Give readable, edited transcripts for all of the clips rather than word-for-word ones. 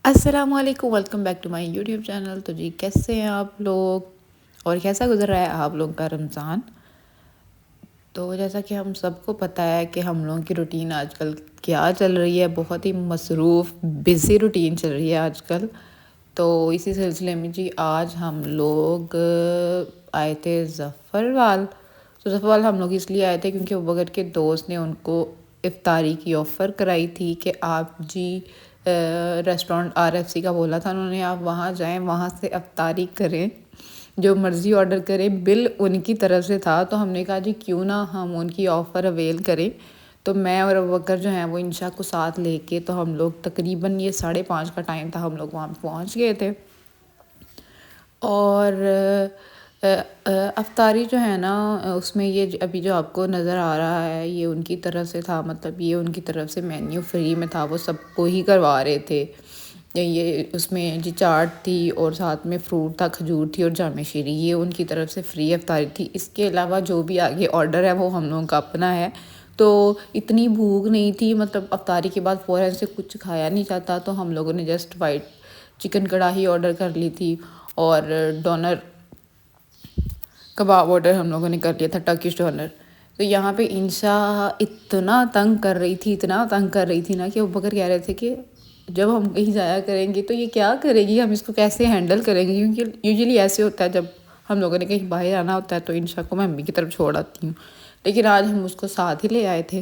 अस्सलामुअलैकुम, welcome back to my YouTube channel. तो जी कैसे हैं आप लोग और कैसा गुजर रहा है आप लोगों का रमज़ान। तो जैसा कि हम सबको पता है कि हम लोगों की रूटीन आजकल क्या चल रही है, बहुत ही मसरूफ़ बिज़ी रूटीन चल रही है आजकल। तो इसी सिलसिले में जी आज हम लोग आए थे ज़फ़रवाल। तो ज़फ़रवाल हम लोग इसलिए आए थे क्योंकि अबू बकर के दोस्त ने उनको इफ्तारी की ऑफ़र कराई थी कि आप जी रेस्टोरेंट RFC का बोला था उन्होंने, आप वहाँ जाएं, वहाँ से इफ्तारी करें, जो मर्ज़ी ऑर्डर करें, बिल उनकी तरफ से था। तो हमने कहा जी क्यों ना हम उनकी ऑफ़र अवेल करें। तो मैं और अबू बकर जो हैं वो इंशा को साथ लेके, तो हम लोग तकरीबन ये 5:30 का टाइम था, हम लोग वहाँ पहुँच गए थे। और अफ्तारी जो है ना, उसमें ये अभी जो आपको नज़र आ रहा है ये उनकी तरफ से था, मतलब ये उनकी तरफ से मेन्यू फ्री में था, वो सबको ही करवा रहे थे। ये उसमें जी चाट थी और साथ में फ्रूट था, खजूर थी और जाम शीरी, ये उनकी तरफ से फ्री अफ्तारी थी। इसके अलावा जो भी आगे ऑर्डर है वो हम लोगों का अपना है। तो इतनी भूख नहीं थी, मतलब अफ्तारी के बाद फ़ौरन से कुछ खाया नहीं जाता, तो हम लोगों ने जस्ट वाइट चिकन कढ़ाई ऑर्डर कर ली थी और डोनर कबाब ऑर्डर हम लोगों ने कर लिया था, टर्किश डोनर। तो यहाँ पे इंशा इतना तंग कर रही थी, इतना तंग कर रही थी ना कि अबू बकर कह रहे थे कि जब हम कहीं जाया करेंगे तो ये क्या करेगी, हम इसको कैसे हैंडल करेंगे। क्योंकि यूजुअली ऐसे होता है, जब हम लोगों ने कहीं बाहर आना होता है तो इंशा को मैं मम्मी की तरफ छोड़ आती हूँ, लेकिन आज हम उसको साथ ही ले आए थे।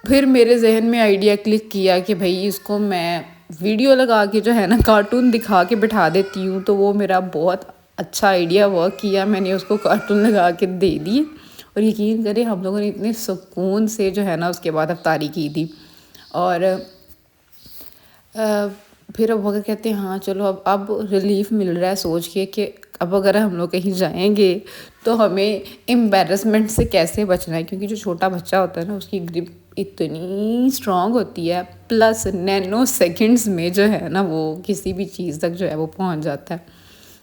फिर मेरे जहन में आइडिया क्लिक किया कि भाई इसको मैं वीडियो लगा के जो है ना कार्टून दिखा के बिठा देती हूँ। तो वो मेरा बहुत अच्छा आइडिया वर्क किया, मैंने उसको कार्टून लगा के दे दिए और यकीन करें हम लोगों ने इतने सुकून से जो है ना उसके बाद अफ्तारी की थी। और फिर अब अगर कहते हैं हाँ चलो अब रिलीफ मिल रहा है सोच के कि अब अगर हम लोग कहीं जाएंगे तो हमें एम्बेरसमेंट से कैसे बचना है, क्योंकि जो छोटा बच्चा होता है ना उसकी ग्रिप इतनी स्ट्रांग होती है, प्लस नैनो सेकंड्स में जो है ना वो किसी भी चीज़ तक जो है वो पहुंच जाता है।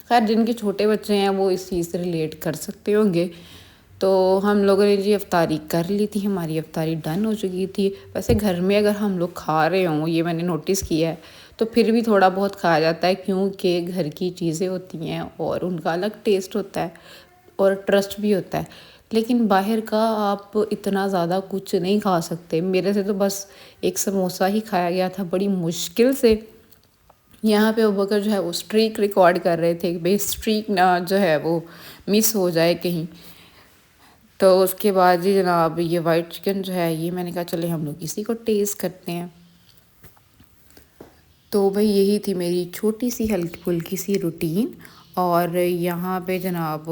खैर जिनके छोटे बच्चे हैं वो इस चीज़ से रिलेट कर सकते होंगे। तो हम लोगों ने जी अफ्तारी कर ली थी, हमारी अफ्तारी डन हो चुकी थी। वैसे घर में अगर हम लोग खा रहे हों, ये मैंने नोटिस किया है, तो फिर भी थोड़ा बहुत खाया जाता है, क्योंकि घर की चीज़ें होती हैं और उनका अलग टेस्ट होता है और ट्रस्ट भी होता है। लेकिन बाहर का आप इतना ज़्यादा कुछ नहीं खा सकते। मेरे से तो बस एक समोसा ही खाया गया था बड़ी मुश्किल से। यहाँ पे अबू बकर जो है वो स्ट्रीक रिकॉर्ड कर रहे थे कि भाई स्ट्रीक ना जो है वो मिस हो जाए कहीं। तो उसके बाद जी जनाब ये वाइट चिकन जो है ये मैंने कहा चले हम लोग इसी को टेस्ट करते हैं। तो भाई यही थी मेरी छोटी सी हल्की फुल्की सी रूटीन। और यहाँ पे जनाब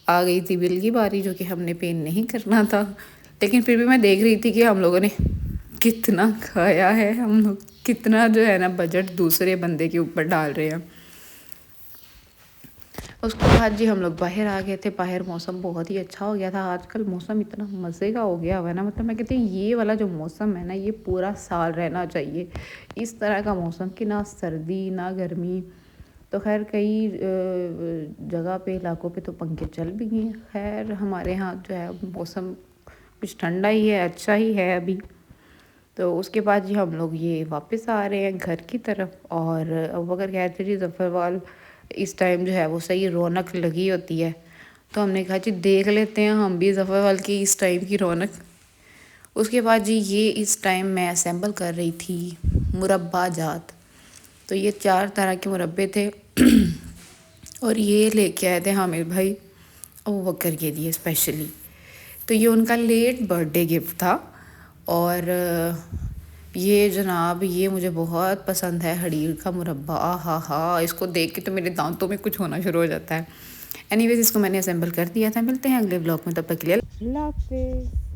आ गई थी बिल की बारी, जो कि हमने पे नहीं करना था, लेकिन फिर भी मैं देख रही थी कि हम लोगों ने कितना खाया है, हम लोग कितना जो है ना बजट दूसरे बंदे के ऊपर डाल रहे हैं। उसके बाद जी हम लोग बाहर आ गए थे। बाहर मौसम बहुत ही अच्छा हो गया था, आजकल मौसम इतना मज़े का हो गया हुआ है ना, मतलब मैं कहती हूँ ये वाला जो मौसम है ना ये पूरा साल रहना चाहिए, इस तरह का मौसम कि ना सर्दी ना गर्मी। तो खैर कई जगह पे इलाकों पे तो पंखे चल भी गए। खैर हमारे यहाँ जो है मौसम कुछ ठंडा ही है, अच्छा ही है अभी। तो उसके बाद जी हम लोग ये वापस आ रहे हैं घर की तरफ। और अब अगर कहते जी ज़फ़रवाल इस टाइम जो है वो सही रौनक लगी होती है, तो हमने कहा जी देख लेते हैं हम भी ज़फ़रवाल की इस टाइम की रौनक। उसके बाद जी ये इस टाइम मैं असेंबल कर रही थी मुरब्बा जात। तो ये 4 तरह के मुरब्बे थे और ये लेके आए थे हामिद भाई अबू बकर के लिए स्पेशली। तो ये उनका लेट बर्थडे गिफ्ट था। और ये जनाब ये मुझे बहुत पसंद है, हड़ीर का मुरब्बा। हा हा, इसको देख के तो मेरे दांतों में कुछ होना शुरू हो जाता है। एनीवेज इसको मैंने असेंबल कर दिया था। मिलते हैं अगले ब्लॉग में, तब तक के लिए अल्लाह हाफिज़।